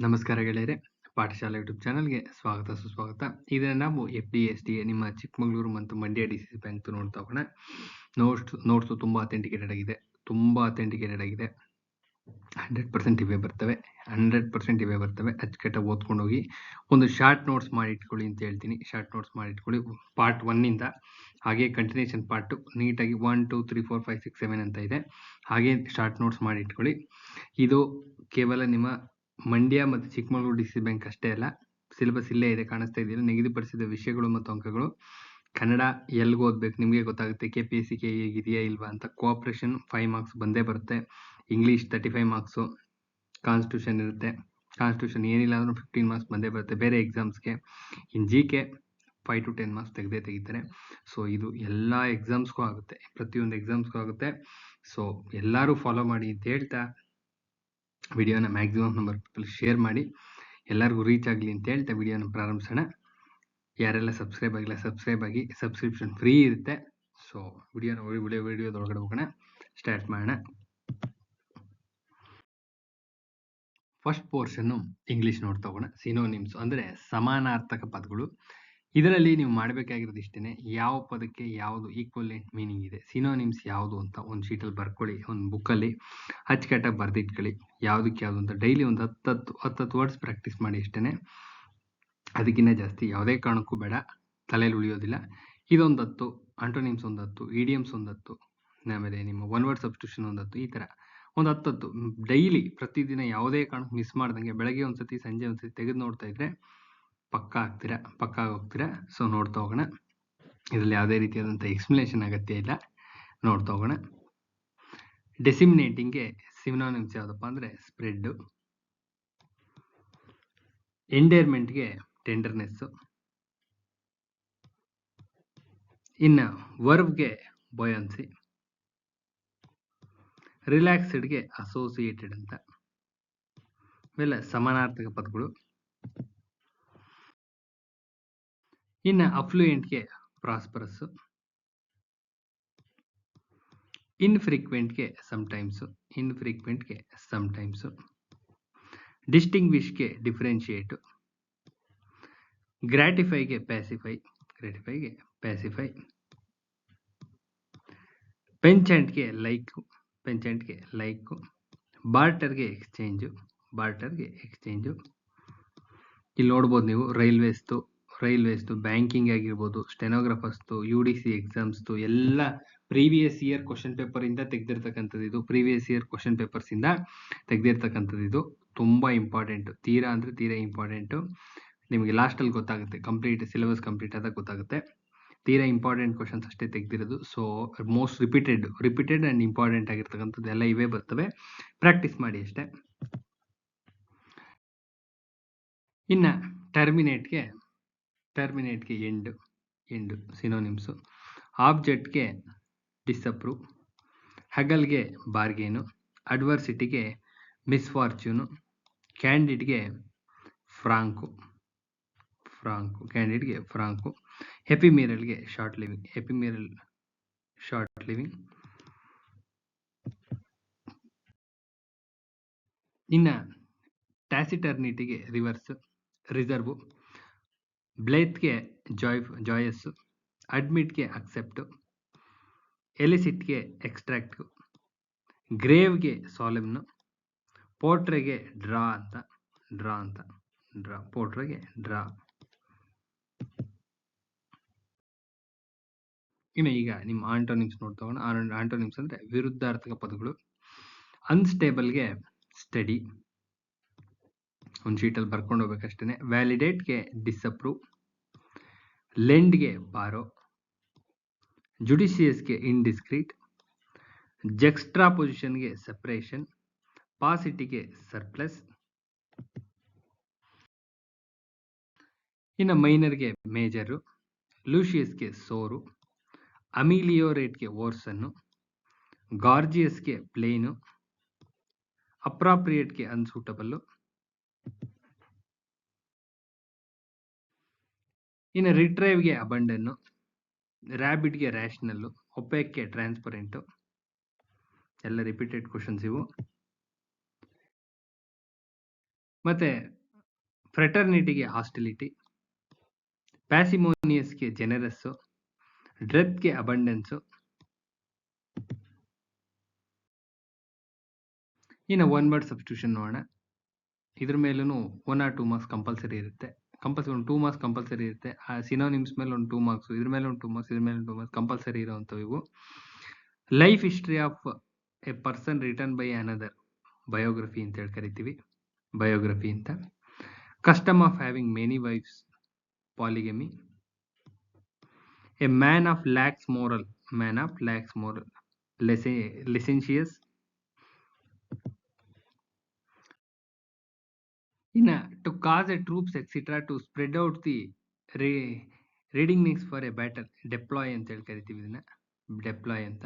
ನಮಸ್ಕಾರ ಗೆಳೆಯರೆ, ಪಾಠಶಾಲೆ ಯೂಟ್ಯೂಬ್ ಚಾನಲ್ಗೆ ಸ್ವಾಗತ ಸುಸ್ವಾಗತ. ಇದನ್ನು ನಾವು FD/SDA ನಿಮ್ಮ ಚಿಕ್ಕಮಗಳೂರು ಮತ್ತು ಮಂಡ್ಯ DCC ಬ್ಯಾಂಕ್ ನೋಡ್ತಾ ಹೋಗೋಣ. ನೋಟ್ಸು ತುಂಬ ಅಥೆಂಟಿಕೇಟೆಡ್ ಆಗಿದೆ, 100% ಇವೇ ಬರ್ತವೆ. 100% ಇವೇ ಬರ್ತವೆ. ಅಚ್ಚುಕಟ್ಟಾಗಿ ಓದ್ಕೊಂಡು ಹೋಗಿ ಒಂದು ಶಾರ್ಟ್ ನೋಟ್ಸ್ ಮಾಡಿ ಇಟ್ಕೊಳ್ಳಿ ಅಂತ ಹೇಳ್ತೀನಿ. ಶಾರ್ಟ್ ನೋಟ್ಸ್ ಮಾಡಿ ಇಟ್ಕೊಳ್ಳಿ ಪಾರ್ಟ್ 1 ಹಾಗೆ ಕಂಟಿನ್ಯೂಷನ್ ಪಾರ್ಟ್ ನೀಟಾಗಿ 1 2 3 4 5 6 7 ಅಂತ ಇದೆ. ಹಾಗೆ ಶಾರ್ಟ್ ನೋಟ್ಸ್ ಮಾಡಿ ಇಟ್ಕೊಳ್ಳಿ. ಇದು ಕೇವಲ ನಿಮ್ಮ ಮಂಡ್ಯ ಮತ್ತು ಚಿಕ್ಕಮಗಳೂರು DCC ಬ್ಯಾಂಕ್ ಅಷ್ಟೇ ಅಲ್ಲ, ಸಿಲೆಬಸ್ ಇಲ್ಲೇ ಇದೆ, ಕಾಣಿಸ್ತಾ ಇದೆಯಲ್ಲ. ನಿಗದಿಪಡಿಸಿದ ವಿಷಯಗಳು ಮತ್ತು ಅಂಕಗಳು ಕನ್ನಡ ಎಲ್ಲಿಗೆ ಓದ್ಬೇಕು ನಿಮಗೆ ಗೊತ್ತಾಗುತ್ತೆ. KPSC ಇದೆಯಾ ಇಲ್ವಾ ಅಂತ. ಕೋಆಪರೇಷನ್ 5 ಮಾರ್ಕ್ಸ್ ಬಂದೇ ಬರುತ್ತೆ. English 35 marks. ಕಾನ್ಸ್ಟಿಟ್ಯೂಷನ್ ಇರುತ್ತೆ. ಕಾನ್ಸ್ಟಿಟ್ಯೂಷನ್ ಏನಿಲ್ಲ ಅಂದ್ರೂ 15 ಮಾರ್ಕ್ಸ್ ಬಂದೇ ಬರುತ್ತೆ ಬೇರೆ ಎಕ್ಸಾಮ್ಸ್ಗೆ. ಇನ್ GK 5 to 10 ಮಾರ್ಕ್ಸ್ ತೆಗಿತಾರೆ. ಸೊ ಇದು ಎಲ್ಲ ಎಕ್ಸಾಮ್ಸ್ಗೂ ಆಗುತ್ತೆ, ಪ್ರತಿಯೊಂದು ಎಕ್ಸಾಮ್ಸ್ಗೂ ಆಗುತ್ತೆ. ಸೊ ಎಲ್ಲರೂ ಫಾಲೋ ಮಾಡಿ ಅಂತ ಹೇಳ್ತಾ ವಿಡಿಯೋನ ಮ್ಯಾಕ್ಸಿಮಮ್ ನಂಬರ್ ಪೀಪಲ್ ಶೇರ್ ಮಾಡಿ, ಎಲ್ಲರಿಗೂ ರೀಚ್ ಆಗಲಿ ಅಂತ ಹೇಳ್ತಾ ವಿಡಿಯೋನ ಪ್ರಾರಂಭಿಸೋಣ. ಯಾರೆಲ್ಲ ಸಬ್ಸ್ಕ್ರೈಬ್ ಆಗಿಲ್ಲ ಸಬ್ಸ್ಕ್ರೈಬ್ ಆಗಿ, ಸಬ್ಸ್ಕ್ರಿಪ್ಷನ್ ಫ್ರೀ ಇರುತ್ತೆ. ಸೊ ವಿಡಿಯೋದೊಳಗಡೆ ಹೋಗೋಣ, ಸ್ಟಾರ್ಟ್ ಮಾಡೋಣ. ಫಸ್ಟ್ ಪೋರ್ಷನ್ನು ಇಂಗ್ಲೀಷ್ ನೋಡ್ತಾ ಹೋಗೋಣ. ಸಿನೋನಿಮ್ಸ್ ಅಂದರೆ ಸಮಾನಾರ್ಥಕ ಪದಗಳು. ಇದರಲ್ಲಿ ನೀವು ಮಾಡಬೇಕಾಗಿರೋದು ಇಷ್ಟೇ, ಯಾವ ಪದಕ್ಕೆ ಯಾವುದು ಈಕ್ವಲೆಂಟ್ ಮೀನಿಂಗ್ ಇದೆ, ಸಿನೋನಿಮ್ಸ್ ಯಾವುದು ಅಂತ ಒಂದು ಶೀಟಲ್ಲಿ ಬರ್ಕೊಳ್ಳಿ, ಒಂದು ಬುಕ್ಕಲ್ಲಿ ಅಚ್ಚುಕಟ್ಟಾಗಿ ಬರೆದಿಟ್ಕೊಳ್ಳಿ. ಯಾವುದಕ್ಕೆ ಯಾವುದು ಅಂತ ಡೈಲಿ ಒಂದು 10 ವರ್ಡ್ಸ್ ಪ್ರಾಕ್ಟೀಸ್ ಮಾಡಿ ಅಷ್ಟೇ. ಅದಕ್ಕಿಂತ ಜಾಸ್ತಿ ಯಾವುದೇ ಕಾರಣಕ್ಕೂ ಬೇಡ, ತಲೆಯಲ್ಲಿ ಉಳಿಯೋದಿಲ್ಲ. ಇದೊಂದು 10, ಆಂಟೋನಿಮ್ಸ್ ಒಂದು 10, ಇಡಿಯಮ್ಸ್ ಒಂದು 10, ಆಮೇಲೆ ನಿಮ್ಮ ಒನ್ ವರ್ಡ್ ಸಬ್ಸ್ಟಿಟ್ಯೂಷನ್ ಒಂದು 10, ಈ ಥರ ಒಂದು 10 ಡೈಲಿ ಪ್ರತಿದಿನ ಯಾವುದೇ ಕಾರಣಕ್ಕೆ ಮಿಸ್ ಮಾಡ್ದಂಗೆ ಬೆಳಗ್ಗೆ ಒಂದ್ಸತಿ ಸಂಜೆ ಒಂದ್ಸತಿ ತೆಗೆದು ನೋಡ್ತಾ ಇದ್ರೆ ಪಕ್ಕಾ ಹೋಗ್ತೀರಾ. ಸೊ ನೋಡ್ತಾ ಹೋಗೋಣ. ಇದರಲ್ಲಿ ಯಾವುದೇ ರೀತಿಯಾದಂಥ ಎಕ್ಸ್ಪ್ಲನೇಷನ್ ಅಗತ್ಯ ಇಲ್ಲ, ನೋಡ್ತಾ ಹೋಗೋಣ. ಡೆಸಿಮಿನೇಟಿಂಗ್ಗೆ ಸಿನೋನಿಮ್ಸ್ ಯಾವುದಪ್ಪ ಅಂದರೆ ಸ್ಪ್ರೆಡ್. ಎಂಡೇರ್ಮೆಂಟ್ಗೆ ಟೆಂಡರ್ನೆಸ್ಸು. ಇನ್ನು ವರ್ಬ್ಗೆ ಬೊಯನ್ಸಿ. ರಿಲ್ಯಾಕ್ಸ್ಡ್ಗೆ ಅಸೋಸಿಯೇಟೆಡ್ ಅಂತ. ಇವೆಲ್ಲ ಸಮಾನಾರ್ಥಕ ಪದಗಳು. ಇನ್ನು ಅಫ್ಲೂಯೆಂಟ್ಗೆ ಪ್ರಾಸ್ಪರಸ್ಸು. ಇನ್ಫ್ರೀಕ್ವೆಂಟ್ಗೆ ಸಮ್ಟೈಮ್ಸು. ಡಿಸ್ಟಿಂಗ್ವಿಷ್ಗೆ ಡಿಫ್ರೆನ್ಶಿಯೇಟು. ಗ್ರಾಟಿಫೈಗೆ ಪ್ಯಾಸಿಫೈ. ಪೆಂಚೆಂಟ್ಗೆ ಲೈಕು. ಬಾರ್ಟರ್ಗೆ ಎಕ್ಸ್ಚೇಂಜು. ಇಲ್ಲಿ ನೋಡ್ಬೋದು ನೀವು ರೈಲ್ವೇಸ್ದು ಬ್ಯಾಂಕಿಂಗ್ ಆಗಿರ್ಬೋದು, ಸ್ಟೆನೋಗ್ರಾಫರ್ಸ್ದು, UDC ಎಕ್ಸಾಮ್ಸ್ದು ಎಲ್ಲ ಪ್ರೀವಿಯಸ್ ಇಯರ್ ಕ್ವಶನ್ ಪೇಪರಿಂದ ತೆಗೆದಿರ್ತಕ್ಕಂಥದ್ದು. ಇದು ಪ್ರೀವಿಯಸ್ ಇಯರ್ ಕ್ವಶನ್ ಪೇಪರ್ಸಿಂದ ತೆಗೆದಿರ್ತಕ್ಕಂಥದ್ದು. ಇದು ತುಂಬ ಇಂಪಾರ್ಟೆಂಟು, ತೀರಾ ಇಂಪಾರ್ಟೆಂಟು. ನಿಮಗೆ ಲಾಸ್ಟಲ್ಲಿ ಗೊತ್ತಾಗುತ್ತೆ, ಸಿಲೆಬಸ್ ಕಂಪ್ಲೀಟ್ ಆದಾಗ ಗೊತ್ತಾಗುತ್ತೆ. ತೀರಾ ಇಂಪಾರ್ಟೆಂಟ್ ಕ್ವಶನ್ಸ್ ಅಷ್ಟೇ ತೆಗೆದಿರೋದು. So most repeated and important ಆಗಿರ್ತಕ್ಕಂಥದ್ದು ಎಲ್ಲ ಇವೇ ಬರ್ತವೆ, ಪ್ರಾಕ್ಟೀಸ್ ಮಾಡಿ ಅಷ್ಟೇ. ಇನ್ನು ಟರ್ಮಿನೇಟ್ಗೆ ಎಂಡು ಸಿನೋನಿಮ್ಸು. ಆಬ್ಜೆಕ್ಟ್ಗೆ ಡಿಸಪ್ರೂವ್. ಹಗಲ್ಗೆ ಬಾರ್ಗೇನು. ಅಡ್ವರ್ಸಿಟಿಗೆ ಮಿಸ್ಫಾರ್ಚ್ಯೂನು. ಕ್ಯಾಂಡಿಡ್ಗೆ ಫ್ರಾಂಕು. ಎಪಿಮಿರಲ್ಗೆ ಶಾರ್ಟ್ ಲಿವಿಂಗ್. ಇನ್ನು ಟ್ಯಾಸಿಟರ್ನಿಟಿಗೆ ರಿಸರ್ವ್. ಬ್ಲೇತ್ಗೆ ಜಾಯಸ್ಸು. ಅಡ್ಮಿಟ್ಗೆ ಅಕ್ಸೆಪ್ಟು. ಎಲಿಸಿಟ್ಗೆ ಎಕ್ಸ್ಟ್ರಾಕ್ಟು. ಗ್ರೇವ್ಗೆ ಸಾಲೆಮ್ನು. ಪೋಟ್ರೆಗೆ ಡ್ರಾ. ಇನ್ನು ಈಗ ನಿಮ್ಮ ಆಂಟೋನಿಮ್ಸ್ ನೋಡ್ತಾ ಹೋಗೋಣ. ಆಂಟೋನಿಮ್ಸ್ ಅಂದರೆ ವಿರುದ್ಧಾರ್ಥಕ ಪದಗಳು. ಅನ್ಸ್ಟೇಬಲ್ಗೆ ಸ್ಟಡಿ, ಒಂದು ಶೀಟಲ್ಲಿ ಬರ್ಕೊಂಡು ಹೋಗ್ಬೇಕಷ್ಟೇ. ವ್ಯಾಲಿಡೇಟ್ಗೆ ಡಿಸಪ್ರೂವ್. ಲೆಂಡ್ಗೆ ಬಾರೋ. ಜುಡಿಷಿಯಸ್ಗೆ ಇಂಡಿಸ್ಕ್ರೀಟ್. ಜಕ್ಸ್ಟ್ರಾಪೊಸಿಷನ್ಗೆ ಸೆಪರೇಷನ್. ಪಾಸಿಟಿಗೆ ಸರ್ಪ್ಲಸ್. ಇನ್ನು ಮೈನರ್ಗೆ ಮೇಜರು. ಲೂಷಿಯಸ್ಗೆ ಸೋರು. ಅಮಿಲಿಯೋರೇಟ್ಗೆ ಓರ್ಸನ್ನು. ಗಾರ್ಜಿಯಸ್ಗೆ ಪ್ಲೇನು. ಅಪ್ರಾಪ್ರಿಯೇಟ್ಗೆ ಅನ್ಸೂಟಬಲ್ಲು. ಇನ್ನು ರಿಟ್ರೈವ್ಗೆ ಅಬಂಡನ್ನು. ರ್ಯಾಬಿಟ್ಗೆ ರ್ಯಾಷನಲ್ಲು. ಒಪೇಕ್ಗೆ ಟ್ರಾನ್ಸ್ಪರೆಂಟು. ಎಲ್ಲ ರಿಪೀಟೆಡ್ ಕ್ವಶನ್ಸ್ ಇವು. ಮತ್ತೆ ಫ್ರೆಟರ್ನಿಟಿಗೆ ಹಾಸ್ಟಿಲಿಟಿ, ಪ್ಯಾಸಿಮೋನಿಯಸ್ಗೆ ಜನರಸ್ಸು, ಡ್ರೆತ್ಗೆ ಅಬಂಡೆನ್ಸು. ಇನ್ನು ಒನ್ ವರ್ಡ್ ಸಬ್ಸ್ಟಿಟ್ಯೂಷನ್ ನೋಡೋಣ. ಇದ್ರ ಮೇಲೂ 1 or 2 ಮಾರ್ಕ್ಸ್ ಕಂಪಲ್ಸರಿ ಇರುತ್ತೆ. ಒಂದು 2 ಮಾರ್ಕ್ಸ್ ಕಂಪಲ್ಸರಿ ಇರುತ್ತೆ. ಆ ಸಿನೋನಿಮ್ಸ್ ಮೇಲೆ ಒಂದು 2 ಮಾರ್ಕ್ಸ್, ಇದ್ರ ಮೇಲೆ ಒಂದು 2 ಮಾರ್ಕ್ಸ್, ಇದ್ರ ಮೇಲೆ 2 ಮಾರ್ಕ್ಸ್ ಕಂಪಲ್ಸರಿ ಇರೋವಂಥವು ಇವು. Life history of a person return by another, biography ಅಂತ ಹೇಳಿ ಕರಿತೀವಿ, ಬಯೋಗ್ರಫಿ ಅಂತ. Custom of having many wives, polygamy. A man of lax moral, licentious. To cause a troops etc. to spread out the readiness for a battle, deploy ಅಂತ ಹೇಳಿ ಕರಿತೀವಿ ಇದನ್ನ, deploy ಅಂತ.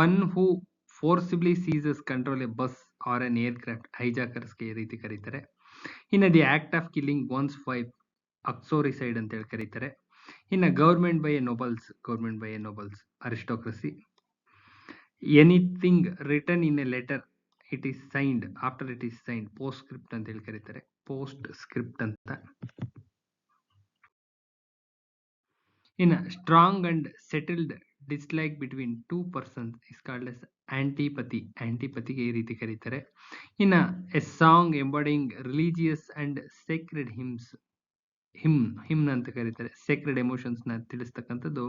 one who forcibly seizes control a bus or an aircraft, ಹೈಜಾಕರ್ಸ್ಗೆ ಈ ರೀತಿ ಕರೀತಾರೆ. the act of killing one's wife, ಅಕ್ಸೋರಿಸೈಡ್ ಅಂತ ಹೇಳಿ ಕರೀತಾರೆ. government by a nobles, aristocracy. Anything written in a letter, it is signed, after it is signed, postscript ಅಂತ ಹೇಳಿ ಕರೀತಾರೆ, postscript ಅಂತ. strong and settled dislike between two persons is called as antipathy, ಗೆ ಈ ರೀತಿ ಕರೀತಾರೆ. a song embodying religious and sacred hymn ಅಂತ ಕರೀತಾರೆ. sacred emotions ನ ತಿಳಿಸ್ತಕ್ಕಂಥದ್ದು,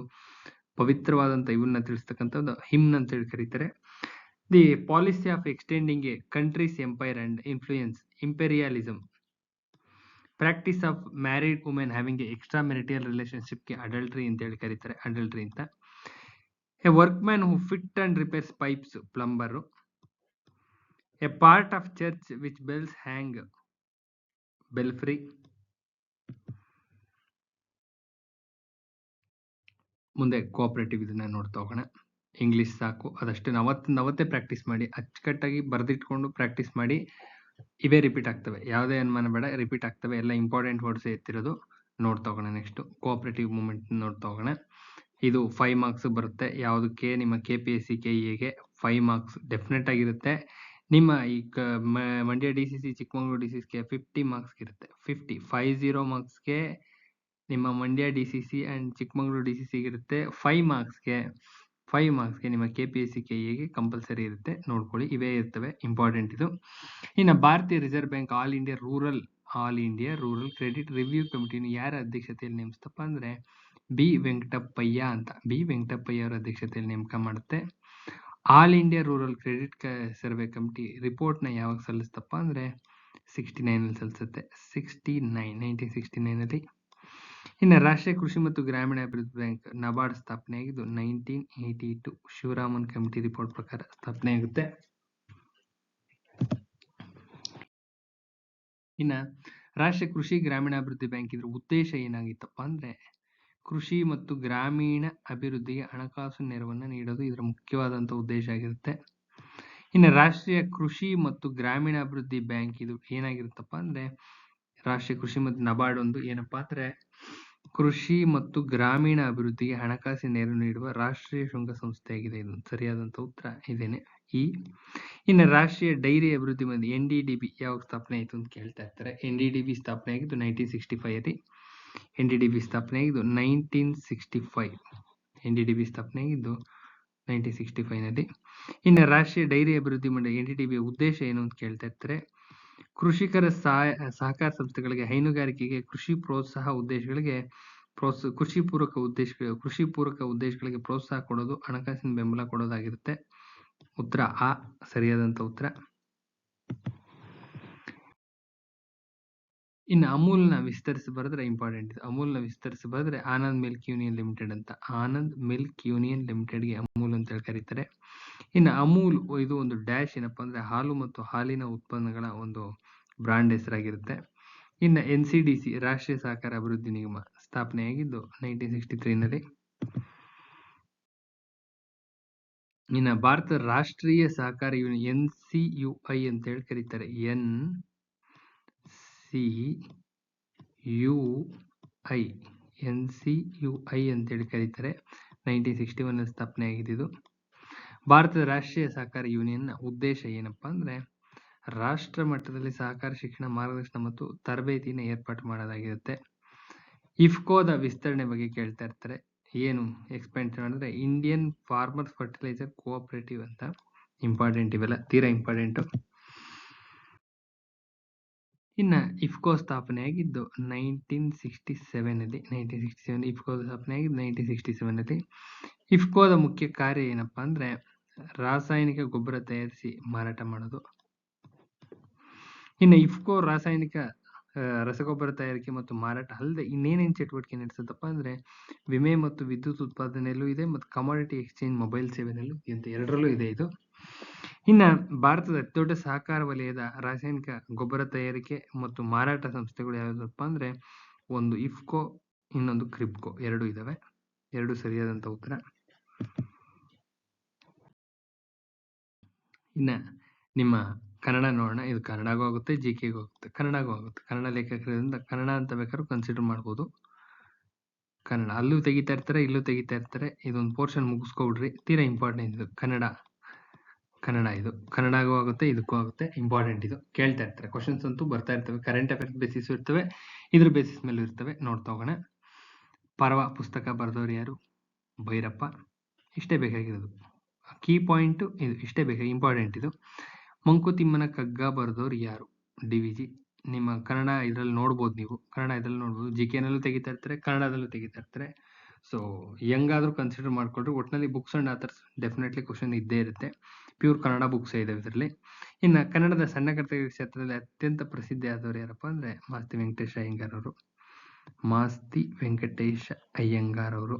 ಪವಿತ್ರವಾದಂಥ ಇವನ್ನ ತಿಳಿಸ್ತಕ್ಕಂಥದ್ದು ಹಿಮ್ನ್ ಅಂತ ಹೇಳಿ ಕರೀತಾರೆ. The policy of extending a country's empire and influence, imperialism. Practice of married women having a extra marital ರಿಲೇಶನ್ಶಿಪ್ಗೆ ಅಡಲ್ಟ್ರಿ ಅಂತ ಹೇಳಿ ಕರೀತಾರೆ, ಅಡಲ್ಟ್ರಿ ಅಂತ. A workman who fit and repairs pipes, plumber. A part of church which bells hang, belfry. ಮುಂದೆ cooperative ಇದನ್ನ ನೋಡ್ತಾ ಹೋಗೋಣ. English ಸಾಕು, ಅದಷ್ಟೇ ಅವತ್ತೇ ಪ್ರಾಕ್ಟೀಸ್ ಮಾಡಿ, ಅಚ್ಚುಕಟ್ಟಾಗಿ ಬರೆದಿಟ್ಕೊಂಡು ಪ್ರಾಕ್ಟೀಸ್ ಮಾಡಿ. ಇವೇ ರಿಪೀಟ್ ಆಗ್ತವೆ, ಯಾವುದೇ ಅನುಮಾನ ಬೇಡ, ರಿಪೀಟ್ ಆಗ್ತವೆ. ಎಲ್ಲ ಇಂಪಾರ್ಟೆಂಟ್ ವರ್ಡ್ಸ್ ಎತ್ತಿರೋದು. ನೋಡ್ತಾ ಹೋಗೋಣ. ನೆಕ್ಸ್ಟ್ ಕೋಆಪರೇಟಿವ್ ಮೂವ್ಮೆಂಟ್ ನೋಡ್ತಾ ಹೋಗೋಣ. ಇದು 5 ಮಾರ್ಕ್ಸ್ ಬರುತ್ತೆ. ಯಾವುದಕ್ಕೆ? ನಿಮ್ಮ KPSC KEಗೆ 5 ಮಾರ್ಕ್ಸ್ ಡೆಫಿನೆಟ್ ಆಗಿರುತ್ತೆ. ನಿಮ್ಮ ಈ ಮಂಡ್ಯ DCC, ಚಿಕ್ಕಮಗಳೂರು DCCಗೆ 50 ಮಾರ್ಕ್ಸ್ ಇರುತ್ತೆ. 50 ಮಾರ್ಕ್ಸ್ಗೆ ನಿಮ್ಮ Mandya DCC and Chikkamagaluru DCC ಇರುತ್ತೆ. 5 ಮಾರ್ಕ್ಸ್ಗೆ ನಿಮ್ಮ KPSC KEಗೆ ಕಂಪಲ್ಸರಿ ಇರುತ್ತೆ. ನೋಡ್ಕೊಳ್ಳಿ, ಇವೇ ಇರ್ತವೆ, ಇಂಪಾರ್ಟೆಂಟ್ ಇದು. ಭಾರತೀಯ reserve bank all India rural credit review ಕಮಿಟಿನ ಯಾರ ಅಧ್ಯಕ್ಷತೆಯಲ್ಲಿ ನೇಮಿಸ್ತಪ್ಪ ಅಂದ್ರೆ ಬಿ ವೆಂಕಟಪ್ಪಯ್ಯ ಅಂತ. ಬಿ ವೆಂಕಟಪ್ಪಯ್ಯ ಅವರ ಅಧ್ಯಕ್ಷತೆಯಲ್ಲಿ ನೇಮಕ ಮಾಡುತ್ತೆ. All India rural credit survey committee ರಿಪೋರ್ಟ್ನ ಯಾವಾಗ ಸಲ್ಲಿಸ್ತಪ್ಪ ಅಂದ್ರೆ 69 ಸಲ್ಲಿಸುತ್ತೆ. 1969 ರಾಷ್ಟ್ರೀಯ ಕೃಷಿ ಮತ್ತು ಗ್ರಾಮೀಣ ಅಭಿವೃದ್ಧಿ ಬ್ಯಾಂಕ್ ನಬಾರ್ಡ್ ಸ್ಥಾಪನೆ ಆಗಿದ್ದು 1982 ಶಿವರಾಮನ್ ಕಮಿಟಿ ರಿಪೋರ್ಟ್ ಪ್ರಕಾರ ಸ್ಥಾಪನೆ ಆಗುತ್ತೆ. ರಾಷ್ಟ್ರೀಯ ಕೃಷಿ ಗ್ರಾಮೀಣಾಭಿವೃದ್ಧಿ ಬ್ಯಾಂಕ್ ಇದ್ರ ಉದ್ದೇಶ ಏನಾಗಿತ್ತಪ್ಪ ಅಂದ್ರೆ ಕೃಷಿ ಮತ್ತು ಗ್ರಾಮೀಣ ಅಭಿವೃದ್ಧಿಗೆ ಹಣಕಾಸು ನೆರವನ್ನು ನೀಡೋದು ಇದರ ಮುಖ್ಯವಾದಂತ ಉದ್ದೇಶ ಆಗಿರುತ್ತೆ. ರಾಷ್ಟ್ರೀಯ ಕೃಷಿ ಮತ್ತು ಗ್ರಾಮೀಣಾಭಿವೃದ್ಧಿ ಬ್ಯಾಂಕ್ ಇದು ಏನಾಗಿರುತ್ತಪ್ಪ ಅಂದ್ರೆ ರಾಷ್ಟ್ರೀಯ ಕೃಷಿ ಮತ್ತು ನಬಾರ್ಡ್ ಒಂದು ಏನಪ್ಪಾ ಅಂದ್ರೆ ಕೃಷಿ ಮತ್ತು ಗ್ರಾಮೀಣ ಅಭಿವೃದ್ಧಿಗೆ ಹಣಕಾಸಿನ ನೆರವು ನೀಡುವ ರಾಷ್ಟ್ರೀಯ ಶೃಂಗಸಂಸ್ಥೆಯಾಗಿದೆ. ಇದು ಸರಿಯಾದಂತ ಉತ್ತರ ಇದೇನೆ. ರಾಷ್ಟ್ರೀಯ ಡೈರಿ ಅಭಿವೃದ್ಧಿ ಮಂಡಳಿ NDDB ಯಾವಾಗ ಸ್ಥಾಪನೆ ಆಯಿತು ಅಂತ ಕೇಳ್ತಾ ಇರ್ತಾರೆ. NDDB ಸ್ಥಾಪನೆ ಆಗಿದ್ದು 1965 ಅಲ್ಲಿ. NDDB ಸ್ಥಾಪನೆ ಆಗಿದ್ದು 1965 ನಲ್ಲಿ. ರಾಷ್ಟ್ರೀಯ ಡೈರಿ ಅಭಿವೃದ್ಧಿ ಮಂಡಳಿ NDDB ಉದ್ದೇಶ ಏನು ಅಂತ ಕೇಳ್ತಾ ಇರ್ತಾರೆ. ಕೃಷಿಕರ ಸಹಕಾರ ಸಂಸ್ಥೆಗಳಿಗೆ ಹೈನುಗಾರಿಕೆಗೆ ಕೃಷಿ ಪೂರಕ ಉದ್ದೇಶಗಳಿಗೆ ಪ್ರೋತ್ಸಾಹ ಕೊಡೋದು, ಹಣಕಾಸಿನ ಬೆಂಬಲ ಕೊಡೋದಾಗಿರುತ್ತೆ. ಉತ್ತರ ಆ ಸರಿಯಾದಂತ ಉತ್ತರ. ಅಮೂಲ್ನ ವಿಸ್ತರಿಸಿ ಬರೆದ್ರೆ ಇಂಪಾರ್ಟೆಂಟ್ ಇದೆ. ಅಮೂಲ್ನ ವಿಸ್ತರಿಸಿ ಬರೆದ್ರೆ ಆನಂದ್ ಮಿಲ್ಕ್ ಯೂನಿಯನ್ ಲಿಮಿಟೆಡ್ ಅಂತ. ಆನಂದ್ ಮಿಲ್ಕ್ ಯೂನಿಯನ್ ಲಿಮಿಟೆಡ್ಗೆ ಅಮೂಲ್ ಅಂತ ಹೇಳಿ ಕರೀತಾರೆ. ಅಮೂಲ್ ಇದು ಒಂದು ಡ್ಯಾಶ್ ಏನಪ್ಪಾ ಅಂದ್ರೆ ಹಾಲು ಮತ್ತು ಹಾಲಿನ ಉತ್ಪನ್ನಗಳ ಒಂದು ಬ್ರಾಂಡ್ ಹೆಸರಾಗಿರುತ್ತೆ. NCDC ರಾಷ್ಟ್ರೀಯ ಸಹಕಾರ ಅಭಿವೃದ್ಧಿ ನಿಗಮ ಸ್ಥಾಪನೆಯಾಗಿದ್ದು 1963 ನಲ್ಲಿ. ಭಾರತ ರಾಷ್ಟ್ರೀಯ ಸಹಕಾರ ಯೂನಿಯನ್ NCUI ಅಂತ ಹೇಳಿ ಕರೀತಾರೆ. NCUI ಅಂತ ಹೇಳಿ ಕರೀತಾರೆ. 1961 ನಲ್ಲಿ ಸ್ಥಾಪನೆ ಆಗಿದ್ದು. ಭಾರತದ ರಾಷ್ಟ್ರೀಯ ಸಹಕಾರ ಯೂನಿಯನ್ ನ ಉದ್ದೇಶ ಏನಪ್ಪಾ ಅಂದ್ರೆ ರಾಷ್ಟ್ರ ಮಟ್ಟದಲ್ಲಿ ಸಹಕಾರ ಶಿಕ್ಷಣ ಮಾರ್ಗದರ್ಶನ ಮತ್ತು ತರಬೇತಿನ ಏರ್ಪಾటు ಮಾಡೋದಾಗಿರುತ್ತೆ. ಇಫ್ಕೋದ ವಿಸ್ತರಣೆ ಬಗ್ಗೆ ಕೇಳ್ತಾ ಇರ್ತಾರೆ. ಏನು ಎಕ್ಸ್ಪೆನ್ಷನ್ ಅಂದ್ರೆ ಇಂಡಿಯನ್ ಫಾರ್ಮರ್ಸ್ ಫರ್ಟಿಲೈಸರ್ ಕೋಆಪರೇಟಿವ್ ಅಂತ. ಇಂಪಾರ್ಟೆಂಟ್ ಇವೆಲ್ಲ, ತೀರಾ ಇಂಪಾರ್ಟೆಂಟ್. ಇನ್ನ ಇಫ್ಕೋ ಸ್ಥಾಪನೆ ಆಗಿದ್ದು 1967 ಇಫ್ಕೋ ಸ್ಥಾಪನೆ ಆಗಿದ್ದು 1967. ಇಫ್ಕೋದ ಮುಖ್ಯ ಕಾರ್ಯ ಏನಪ್ಪಾ ಅಂದ್ರೆ ರಾಸಾಯನಿಕ ಗೊಬ್ಬರ ತಯಾರಿಸಿ ಮಾರಾಟ ಮಾಡೋದು. ಇನ್ನು ಇಫ್ಕೋ ರಾಸಾಯನಿಕ ರಸಗೊಬ್ಬರ ತಯಾರಿಕೆ ಮತ್ತು ಮಾರಾಟ ಅಲ್ಲದೆ ಇನ್ನೇನೇನು ಚಟುವಟಿಕೆ ನಡೆಸುತ್ತಪ್ಪ ಅಂದ್ರೆ ವಿಮೆ ಮತ್ತು ವಿದ್ಯುತ್ ಉತ್ಪಾದನೆಯಲ್ಲೂ ಇದೆ, ಮತ್ತು ಕಮಾಡಿಟಿ ಎಕ್ಸ್ಚೇಂಜ್ ಮೊಬೈಲ್ ಸೇವೆನಲ್ಲೂ ಅಂತ ಎರಡರಲ್ಲೂ ಇದೆ ಇದು. ಇನ್ನ ಭಾರತದ ಅತಿದೊಡ್ಡ ಸಹಕಾರ ವಲಯದ ರಾಸಾಯನಿಕ ಗೊಬ್ಬರ ತಯಾರಿಕೆ ಮತ್ತು ಮಾರಾಟ ಸಂಸ್ಥೆಗಳು ಯಾವುದಪ್ಪ ಅಂದ್ರೆ ಒಂದು ಇಫ್ಕೋ, ಇನ್ನೊಂದು ಕ್ರಿಬ್ಕೋ, ಎರಡು ಇದಾವೆ. ಎರಡು ಸರಿಯಾದಂತ ಉತ್ತರ. ಇನ್ನ ನಿಮ್ಮ ಕನ್ನಡ ನೋಡೋಣ. ಇದು ಕನ್ನಡಗೂ ಆಗುತ್ತೆ, ಜಿಕೆಗೂ ಆಗುತ್ತೆ, ಕನ್ನಡಗೂ ಆಗುತ್ತೆ. ಕನ್ನಡ ಲೇಖಕರಿಂದ ಕನ್ನಡ ಅಂತ ಬೇಕಾದ್ರೂ ಕನ್ಸಿಡರ್ ಮಾಡ್ಬೋದು. ಕನ್ನಡ ಅಲ್ಲೂ ತೆಗಿತಾ ಇರ್ತಾರೆ, ಇಲ್ಲೂ ತೆಗಿತಾ ಇರ್ತಾರೆ. ಇದೊಂದು ಪೋರ್ಷನ್ ಮುಗಿಸ್ಕೊಬಿಡ್ರಿ, ತೀರಾ ಇಂಪಾರ್ಟೆಂಟ್ ಇದು. ಕನ್ನಡ ಇದು ಕನ್ನಡಗೂ ಆಗುತ್ತೆ, ಇದಕ್ಕೂ ಆಗುತ್ತೆ. ಇಂಪಾರ್ಟೆಂಟ್ ಇದು. ಕೇಳ್ತಾ ಇರ್ತಾರೆ, ಕ್ವಶನ್ಸ್ ಅಂತೂ ಬರ್ತಾ ಇರ್ತವೆ. ಕರೆಂಟ್ ಅಫೇರ್ಸ್ ಬೇಸಿಸ್ ಇರ್ತವೆ, ಇದ್ರ ಬೇಸಿಸ್ ಮೇಲೂ ಇರ್ತವೆ. ನೋಡ್ತಾ ಹೋಗೋಣ. ಪರ್ವ ಪುಸ್ತಕ ಬರೆದವರು ಯಾರು? ಭೈರಪ್ಪ. ಇಷ್ಟೇ ಬೇಕಾಗಿರೋದು, ಕೀ ಪಾಯಿಂಟ್ ಇದು, ಇಷ್ಟೇ ಬೇಕಾಗಿ ಇಂಪಾರ್ಟೆಂಟ್ ಇದು. ಮಂಕುತಿಮ್ಮನ ಕಗ್ಗ ಬರೆದವ್ರು ಯಾರು? DVG. ನಿಮ್ಮ ಕನ್ನಡ ಇದ್ರಲ್ಲಿ ನೋಡ್ಬೋದು, ನೀವು ಕನ್ನಡ ಇದ್ರಲ್ಲಿ ನೋಡ್ಬೋದು. GK ನಲ್ಲೂ ತೆಗಿತಾ ಇರ್ತಾರೆ, ಕನ್ನಡದಲ್ಲೂ ತೆಗಿತಾ ಇರ್ತಾರೆ. ಸೊ ಹೆಂಗಾದ್ರೂ ಕನ್ಸಿಡರ್ ಮಾಡ್ಕೊಳ್ರಿ. ಒಟ್ಟಿನಲ್ಲಿ books and author's definitely question ಇದ್ದೇ ಇರುತ್ತೆ. ಪ್ಯೂರ್ ಕನ್ನಡ ಬುಕ್ಸ್ ಇದೆ ಇದರಲ್ಲಿ. ಇನ್ನು ಕನ್ನಡದ ಸಣ್ಣ ಕಥೆ ಕ್ಷೇತ್ರದಲ್ಲಿ ಅತ್ಯಂತ ಪ್ರಸಿದ್ಧಿ ಆದವರು ಯಾರಪ್ಪ ಅಂದ್ರೆ ಮಾಸ್ತಿ ವೆಂಕಟೇಶ ಅಯ್ಯಂಗಾರ್ ಅವರು. ಮಾಸ್ತಿ ವೆಂಕಟೇಶ ಅಯ್ಯಂಗಾರ್ ಅವರು.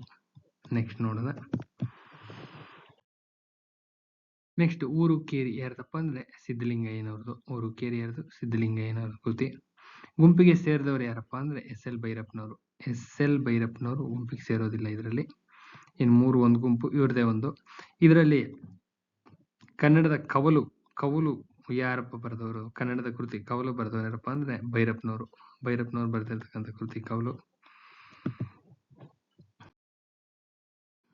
ನೆಕ್ಸ್ಟ್ ನೋಡೋಣ. ನೆಕ್ಸ್ಟ್ ಊರು ಕೇರಿ ಯಾರ್ದಪ್ಪ ಅಂದ್ರೆ ಸಿದ್ಧಲಿಂಗಯ್ಯನವ್ರದ್ದು. ಊರು ಕೇರಿ ಯಾರ್ದು? ಸಿದ್ಧಲಿಂಗಯ್ಯನವ್ರ ಕೃತಿ. ಗುಂಪಿಗೆ ಸೇರಿದವರು ಯಾರಪ್ಪ ಅಂದ್ರೆ SL ಭೈರಪ್ಪನವರು. SL ಭೈರಪ್ಪನವರು ಗುಂಪಿಗೆ ಸೇರೋದಿಲ್ಲ ಇದರಲ್ಲಿ. ಇನ್ನು ಮೂರು ಒಂದು ಗುಂಪು, ಇವ್ರದೇ ಒಂದು. ಇದರಲ್ಲಿ ಕನ್ನಡದ ಕವಲು ಯಾರಪ್ಪ ಬರೆದವರು? ಕನ್ನಡದ ಕೃತಿ ಕವಲು ಬರೆದವರು ಯಾರಪ್ಪ ಅಂದ್ರೆ ಭೈರಪ್ಪನವರು ಬರೆದಿರ್ತಕ್ಕಂಥ ಕೃತಿ ಕವಲು.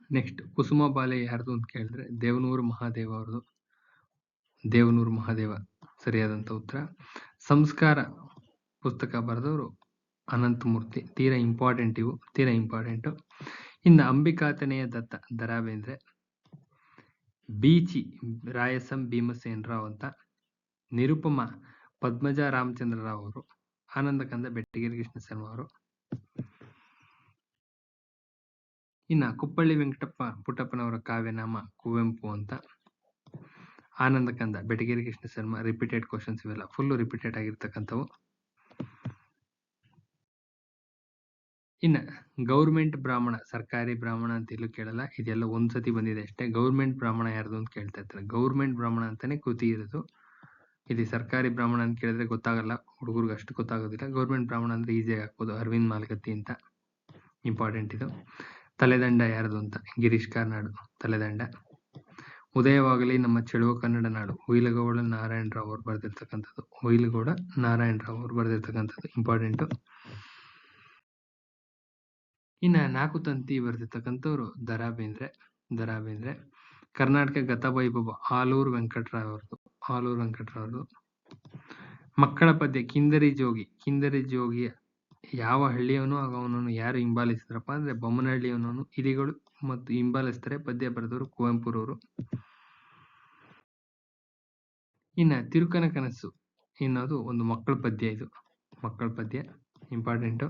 ನೆಕ್ಸ್ಟ್ ಕುಸುಮ ಬಾಲೆ ಯಾರ್ದು ಅಂತ ಕೇಳಿದ್ರೆ ದೇವನೂರು ಮಹಾದೇವ ಅವ್ರದ್ದು. ದೇವನೂರು ಮಹಾದೇವ ಸರಿಯಾದಂತ ಉತ್ತರ. ಸಂಸ್ಕಾರ ಪುಸ್ತಕ ಬರೆದವರು ಅನಂತಮೂರ್ತಿ. ತೀರಾ ಇಂಪಾರ್ಟೆಂಟ್ ಇವು, ತೀರಾ ಇಂಪಾರ್ಟೆಂಟ್. ಇನ್ನು ಅಂಬಿಕಾತನೆಯ ದತ್ತ ದ ರಾ ಬೇಂದ್ರೆ. ಬೀಚಿ ರಾಯಸಂ ಭೀಮಸೇನ್ ರಾವ್ ಅಂತ. ನಿರುಪಮ ಪದ್ಮಜ ರಾಮಚಂದ್ರ ರಾವ್ ಅವರು. ಆನಂದಕಂದ ಬೆಟ್ಟಗೆರೆ ಕೃಷ್ಣ ಶರ್ಮ ಅವರು. ಇನ್ನ ಕುಪ್ಪಳ್ಳಿ ವೆಂಕಟಪ್ಪ ಪುಟ್ಟಪ್ಪನವರ ಕಾವ್ಯನಾಮ ಕುವೆಂಪು ಅಂತ. ಆನಂದಕಂದ ಬೆಟ್ಟಗೆರೆ ಕೃಷ್ಣ ಶರ್ಮ. ರಿಪೀಟೆಡ್ ಕ್ವಶನ್ಸ್ ಇವೆಲ್ಲ, ಫುಲ್ ರಿಪೀಟೆಡ್ ಆಗಿರ್ತಕ್ಕಂಥವು. ಇನ್ನ ಗೌರ್ಮೆಂಟ್ ಬ್ರಾಹ್ಮಣ, ಸರ್ಕಾರಿ ಬ್ರಾಹ್ಮಣ ಅಂತ ಎಲ್ಲೂ ಕೇಳಲ್ಲ, ಇದೆಲ್ಲ ಒಂದ್ಸತಿ ಬಂದಿದೆ ಅಷ್ಟೇ. ಗೌರ್ಮೆಂಟ್ ಬ್ರಾಹ್ಮಣ ಯಾರ್ದು ಅಂತ ಕೇಳ್ತಾ ಇರ್ತಾರೆ. ಗೌರ್ಮೆಂಟ್ ಬ್ರಾಹ್ಮಣ ಅಂತಾನೆ ಕೃತಿ ಇರೋದು. ಇಲ್ಲಿ ಸರ್ಕಾರಿ ಬ್ರಾಹ್ಮಣ ಅಂತ ಕೇಳಿದ್ರೆ ಗೊತ್ತಾಗಲ್ಲ, ಹುಡುಗರಿಗೆ ಅಷ್ಟು ಗೊತ್ತಾಗೋದಿಲ್ಲ. ಗೌರ್ಮೆಂಟ್ ಬ್ರಾಹ್ಮಣ ಅಂದ್ರೆ ಈಸಿಯಾಗಿ ಹಾಕ್ಬೋದು. ಅರವಿಂದ್ ಮಾಲ್ಗತ್ತಿ ಅಂತ. ಇಂಪಾರ್ಟೆಂಟ್ ಇದು. ತಲೆದಂಡ ಯಾರ್ದು ಅಂತ? ಗಿರೀಶ್ ಕಾರ್ನಾಡು. ತಲೆದಂಡ. ಉದಯವಾಗಲಿ ನಮ್ಮ ಚೆಳುವ ಕನ್ನಡ ನಾಡು, ಹುಯಿಲಗೌಡ ನಾರಾಯಣರಾವ್ ಅವರು ಬರೆದಿರ್ತಕ್ಕಂಥದ್ದು. ಹುಯಿಲಗೌಡ ನಾರಾಯಣರಾವ್ ಅವರು ಬರೆದಿರ್ತಕ್ಕಂಥದ್ದು. ಇಂಪಾರ್ಟೆಂಟ್. ಇನ್ನ 4 ತಂತಿ ಬರೆದಿರ್ತಕ್ಕಂಥವ್ರು ದ ರಾ ಬೇಂದ್ರೆ. ಕರ್ನಾಟಕ ಗತವೈಭವ ಆಲೂರು ವೆಂಕಟರಾವ್ ಅವ್ರದ್ದು. ಮಕ್ಕಳ ಪದ್ಯ ಕಿಂದರಿ ಜೋಗಿಯ ಯಾವ ಹಳ್ಳಿಯವನು ಅವನನ್ನು ಯಾರು ಹಿಂಬಾಲಿಸಿದ್ರಪ್ಪ ಅಂದ್ರೆ ಬೊಮ್ಮನಹಳ್ಳಿಯವನನ್ನು ಹಿರಿಗಳು ಮತ್ತು ಹಿಂಬಾಲಿಸ್ತಾರೆ. ಪದ್ಯ ಬರೆದವರು ಕುವೆಂಪುರವರು. ಇನ್ನ ತಿರುಕನ ಕನಸು ಎನ್ನುವುದು ಒಂದು ಮಕ್ಕಳ ಪದ್ಯ. ಇದು ಮಕ್ಕಳ ಪದ್ಯ, ಇಂಪಾರ್ಟೆಂಟ್.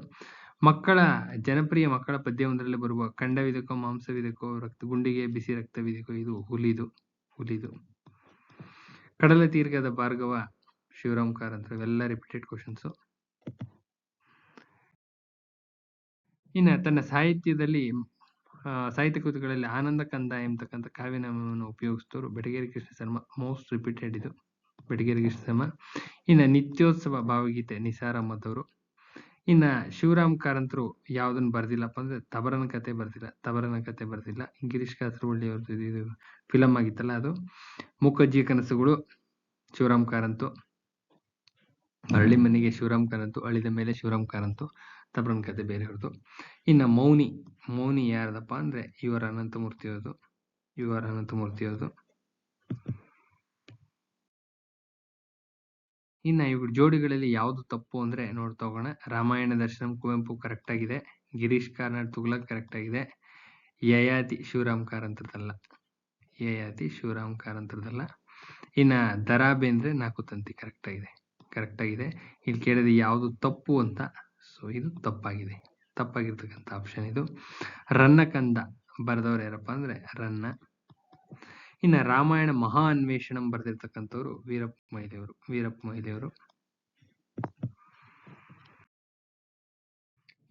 ಜನಪ್ರಿಯ ಮಕ್ಕಳ ಪದ್ಯವೊಂದರಲ್ಲಿ ಬರುವ ಖಂಡವಿದಕೋ ಮಾಂಸವಿದಕೋ ಗುಂಡಿಗೆ ಬಿಸಿ ರಕ್ತವಿದಕೋ, ಇದು ಹುಲಿದು. ಕಡಲ ತೀರ್ಗದ ಭಾರ್ಗವ ಶಿವರಾಮ್ ಕಾರಂತರು. ಇವೆಲ್ಲ ರಿಪೀಟೆಡ್ ಕ್ವಶನ್ಸ್. ಇನ್ನ ತನ್ನ ಸಾಹಿತ್ಯ ಕೃತಿಗಳಲ್ಲಿ ಆನಂದ ಕಂದ ಎಂಬತಕ್ಕಂಥ ಕಾವ್ಯನಾಮವನ್ನು ಉಪಯೋಗಿಸಿದವರು ಬೆಟಗೇರಿ ಕೃಷ್ಣ ಶರ್ಮ. ಮೋಸ್ಟ್ ರಿಪೀಟೆಡ್ ಇದು, ಬೆಟಗೇರಿ ಕೃಷ್ಣ ಶರ್ಮ. ಇನ್ನ ನಿತ್ಯೋತ್ಸವ ಭಾವಗೀತೆ ನಿಸಾರ್ ಅಹಮದ್ ಅವರು. ಇನ್ನ ಶಿವರಾಮ್ ಕಾರಂತರು ಯಾವ್ದನ್ನ ಬರ್ದಿಲ್ಲಪ್ಪ ಅಂದ್ರೆ ತಬರನ ಕತೆ ಬರ್ದಿಲ್ಲ. ಗಿರೀಶ್ ಕಾಸರವಳ್ಳಿ ಅವ್ರದ್ದು ಇದು ಫಿಲಂ ಆಗಿತ್ತಲ್ಲ ಅದು. ಮೂಕಜ್ಜಿ ಕನಸುಗಳು ಶಿವರಾಮ್ ಕಾರಂತು. ಅರಳಿ ಮನೆಗೆ ಶಿವರಾಮ್ ಕಾರಂತು, ಅಳಿದ ಮೇಲೆ ಶಿವರಾಮ್ ಕಾರಂತು. ತಬರನ ಕತೆ ಬೇರೆಯವ್ರದ್ದು. ಇನ್ನ ಮೌನಿ ಯಾರ್ದಪ್ಪ ಅಂದ್ರೆ ಯು ಆರ್ ಅನಂತಮೂರ್ತಿ ಅವ್ರದ್ದು. ಇನ್ನ ಇವ್ರ ಜೋಡಿಗಳಲ್ಲಿ ಯಾವುದು ತಪ್ಪು ಅಂದ್ರೆ ನೋಡ್ತಾ ಹೋಗೋಣ. ರಾಮಾಯಣ ದರ್ಶನಂ ಕುವೆಂಪು ಕರೆಕ್ಟ್ ಆಗಿದೆ. ಗಿರೀಶ್ ಕಾರ್ನಾಡ್ ತುಗ್ಲಕ್ ಕರೆಕ್ಟ್ ಆಗಿದೆ. ಯಯಾತಿ ಶಿವರಾಮ್ ಕಾರಂತರದಲ್ಲ. ಯಯಾತಿ ಶಿವರಾಮ್ ಕಾರಂತರದಲ್ಲ. ಇನ್ನ ದರಾ ಬೇಂದ್ರೆ ನಾಲ್ಕು ತಂತಿ ಕರೆಕ್ಟ್ ಆಗಿದೆ. ಇಲ್ಲಿ ಕೇಳಿದ್ರೆ ಯಾವುದು ತಪ್ಪು ಅಂತ. ಸೊ ಇದು ತಪ್ಪಾಗಿದೆ. ತಪ್ಪಾಗಿರ್ತಕ್ಕಂಥ ಆಪ್ಷನ್ ಇದು. ರನ್ನ ಕಂದ ಬರೆದವ್ರು ಯಾರಪ್ಪ ಅಂದ್ರೆ ರನ್ನ. ಇನ್ನ ರಾಮಾಯಣ ಮಹಾ ಅನ್ವೇಷಣಂ ಬರೆದಿರ್ತಕ್ಕಂಥವ್ರು ವೀರಪ್ಪ ಮೊಯ್ಲಿಯವರು.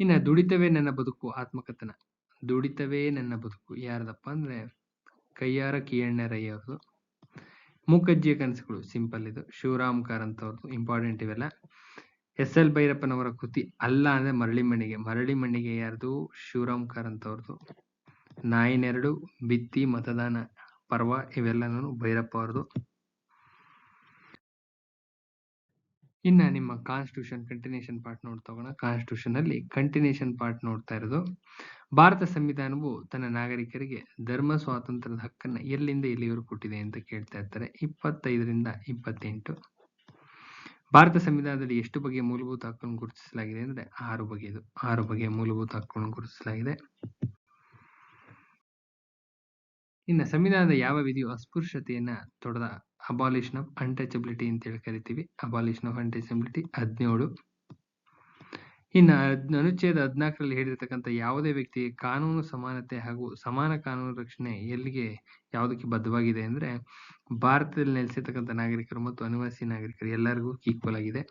ಇನ್ನ ದುಡಿತವೇ ನನ್ನ ಬದುಕು ಆತ್ಮಕಥನ. ದುಡಿತವೇ ನನ್ನ ಬದುಕು ಯಾರ್ದಪ್ಪ ಅಂದ್ರೆ ಕಯ್ಯಾರ ಕಿಯಣ್ಣರಯ್ಯ ಅವ್ರದ್ದು. ಮೂಕಜ್ಜಿಯ ಕನಸುಗಳು ಸಿಂಪಲ್ ಇದು. ಶಿವರಾಮ್ ಕಾರಂತ್ ಅವ್ರದ್ದು. ಇಂಪಾರ್ಟೆಂಟ್ ಇವೆಲ್ಲ. ಎಸ್.ಎಲ್. ಭೈರಪ್ಪನವರ ಕೃತಿ ಅಲ್ಲ ಅಂದ್ರೆ ಮರಳಿ ಮಣ್ಣಿಗೆ ಯಾರ್ದು? ಶಿವರಾಮ್ ಕಾರಂತ್ ಅವ್ರದ್ದು. ನಾಯಿನೆರಡು, ಬಿತ್ತಿ, ಮತದಾನ ಪರ್ವ ಇವೆಲ್ಲನೂ ಭೈರಪ್ಪ ಅವ್ರದ್ದು. ಇನ್ನ ನಿಮ್ಮ ಕಾನ್ಸ್ಟಿಟ್ಯೂಷನ್ ಕಂಟಿನ್ಯೂಷನ್ ಪಾರ್ಟ್ ನೋಡ್ತಾ ಹೋಗೋಣ. ಕಾನ್ಸ್ಟಿಟ್ಯೂಷನ್ ಅಲ್ಲಿ ಕಂಟಿನ್ಯೂಷನ್ ಪಾರ್ಟ್ ನೋಡ್ತಾ ಇರೋದು. ಭಾರತ ಸಂವಿಧಾನವು ತನ್ನ ನಾಗರಿಕರಿಗೆ ಧರ್ಮ ಸ್ವಾತಂತ್ರ್ಯದ ಹಕ್ಕನ್ನ ಎಲ್ಲಿಂದ ಎಲ್ಲಿವರೆಗೂ ಕೊಟ್ಟಿದೆ ಅಂತ ಕೇಳ್ತಾ ಇರ್ತಾರೆ. 25ರಿಂದ 28. ಭಾರತ ಸಂವಿಧಾನದಲ್ಲಿ ಎಷ್ಟು ಬಗೆಯ ಮೂಲಭೂತ ಹಕ್ಕನ್ನು ಗುರುತಿಸಲಾಗಿದೆ ಅಂದ್ರೆ 6 ಬಗೆಯ ಮೂಲಭೂತ ಹಕ್ಕನ್ನು ಗುರುತಿಸಲಾಗಿದೆ. ಇನ್ನು ಸಂವಿಧಾನದ ಯಾವ ವಿಧಿಯು ಅಸ್ಪೃಶ್ಯತೆಯನ್ನ ತೊಡೆದ? ಅಬಾಲಿಷನ್ ಆಫ್ ಅನ್ಟಚಬಿಲಿಟಿ ಅಂತ ಹೇಳಿ ಕರಿತೀವಿ. Abolition of untouchability 17. ಇನ್ನು ಅನುಚ್ಛೇದ 14ರಲ್ಲಿ ಹೇಳಿರ್ತಕ್ಕಂಥ ಯಾವುದೇ ವ್ಯಕ್ತಿಗೆ ಕಾನೂನು ಸಮಾನತೆ ಹಾಗೂ ಸಮಾನ ಕಾನೂನು ರಕ್ಷಣೆ ಯಾವುದಕ್ಕೆ ಬದ್ಧವಾಗಿದೆ ಅಂದ್ರೆ ಭಾರತದಲ್ಲಿ ನೆಲೆಸಿರ್ತಕ್ಕಂಥ ನಾಗರಿಕರು ಮತ್ತು ಅನಿವಾಸಿ ನಾಗರಿಕರು ಎಲ್ಲರಿಗೂ ಈಕ್ವಲ್ ಆಗಿದೆ.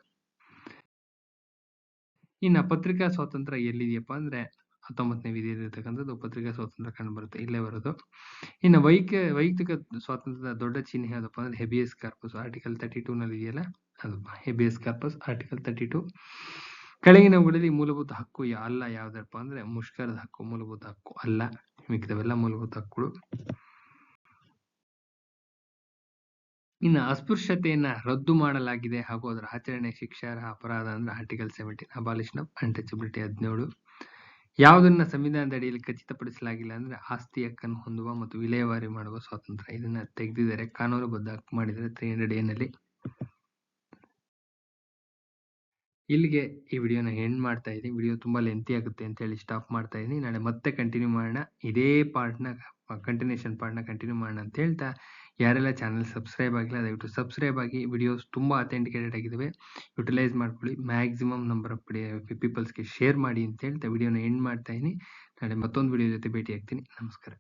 ಇನ್ನು ಪತ್ರಿಕಾ ಸ್ವಾತಂತ್ರ್ಯ ಎಲ್ಲಿದೆಯಪ್ಪ ಅಂದ್ರೆ 19ನೇ ವಿಧಿಯಲ್ಲಿರ್ತಕ್ಕಂಥದ್ದು ಪತ್ರಿಕಾ ಸ್ವಾತಂತ್ರ್ಯ ಕಂಡು ಬರುತ್ತೆ, ಇಲ್ಲೇ ಬರೋದು. ಇನ್ನು ವೈಯಕ್ತಿಕ ಸ್ವಾತಂತ್ರ್ಯದ ದೊಡ್ಡ ಚಿಹ್ನೆ ಯಾವ್ದಪ್ಪ ಅಂದ್ರೆ ಹೆಬಿಯಸ್ ಕಾರ್ಪಸ್ ಆರ್ಟಿಕಲ್ 32 ನಲ್ಲಿ ಇದೆಯಲ್ಲ ಅದು ಹೆಬಿಯಸ್ ಕಾರ್ಪಸ್ ಆರ್ಟಿಕಲ್ 32. ಕೆಳಗಿನವುಗಳಲ್ಲಿ ಮೂಲಭೂತ ಹಕ್ಕು ಅಲ್ಲ ಯಾವ್ದಪ್ಪ ಅಂದ್ರೆ ಮುಷ್ಕರದ ಹಕ್ಕು ಮೂಲಭೂತ ಹಕ್ಕು ಅಲ್ಲ. ಮಿಕ್ಕಿದವೆಲ್ಲ ಮೂಲಭೂತ ಹಕ್ಕುಗಳು. ಇನ್ನು ಅಸ್ಪೃಶ್ಯತೆಯನ್ನ ರದ್ದು ಮಾಡಲಾಗಿದೆ ಹಾಗೂ ಅದರ ಆಚರಣೆ ಶಿಕ್ಷಾರ್ಹ ಅಪರಾಧ ಅಂದ್ರೆ ಆರ್ಟಿಕಲ್ 17 ಅಬಾಲಿಷನ್ ಆಫ್ ಅನ್ಟಚಬಿಲಿಟಿ 17. ಯಾವುದನ್ನ ಸಂವಿಧಾನದ ಅಡಿಯಲ್ಲಿ ಖಚಿತಪಡಿಸಲಾಗಿಲ್ಲ ಅಂದ್ರೆ ಆಸ್ತಿ ಹಕ್ಕನ್ನು ಹೊಂದುವ ಮತ್ತು ವಿಲೇವಾರಿ ಮಾಡುವ ಸ್ವಾತಂತ್ರ್ಯ. ಇದನ್ನ ತೆಗೆದಿದ್ದಾರೆ, ಕಾನೂನುಬದ್ಧ ಹಕ್ಕು ಮಾಡಿದರೆ 300A ನಲ್ಲಿ. ಇಲ್ಲಿಗೆ ಈ ವಿಡಿಯೋನ ಎಂಡ್ ಮಾಡ್ತಾ ಇದ್ದೀನಿ. ವಿಡಿಯೋ ತುಂಬಾ ಲೆಂತಿ ಆಗುತ್ತೆ ಅಂತ ಹೇಳಿ ಸ್ಟಾಪ್ ಮಾಡ್ತಾ ಇದ್ದೀನಿ. ನಾಳೆ ಮತ್ತೆ ಕಂಟಿನ್ಯೂ ಮಾಡೋಣ. ಇದೇ ಪಾರ್ಟ್ನ ಕಂಟಿನ್ಯೂಷನ್ ಪಾರ್ಟ್ನ ಕಂಟಿನ್ಯೂ ಮಾಡೋಣ ಅಂತ ಹೇಳ್ತಾ, ಯಾರೆಲ್ಲ ಚಾನಲ್ ಸಬ್ಸ್ಕ್ರೈಬ್ ಆಗಿಲ್ಲ ದಯವಿಟ್ಟು ಸಬ್ಸ್ಕ್ರೈಬ್ ಆಗಿ. ವಿಡಿಯೋಸ್ ತುಂಬಾ ಅಥೆಂಟಿಕೇಟೆಡ್ ಆಗಿದ್ದಾವೆ, ಯುಟಿಲೈಸ್ ಮಾಡ್ಕೊಳ್ಳಿ. ಮ್ಯಾಕ್ಸಿಮಮ್ ನಂಬರ್ ಆಫ್ ಪೀಪಲ್ಸ್ಗೆ ಶೇರ್ ಮಾಡಿ ಅಂತ ಹೇಳ್ತಾ ವಿಡಿಯೋನ ಎಂಡ್ ಮಾಡ್ತಾ ಇದ್ದೀನಿ. ನಾಳೆ ಮತ್ತೊಂದು ವಿಡಿಯೋ ಜೊತೆ ಭೇಟಿ ಆಗ್ತೀನಿ. ನಮಸ್ಕಾರ.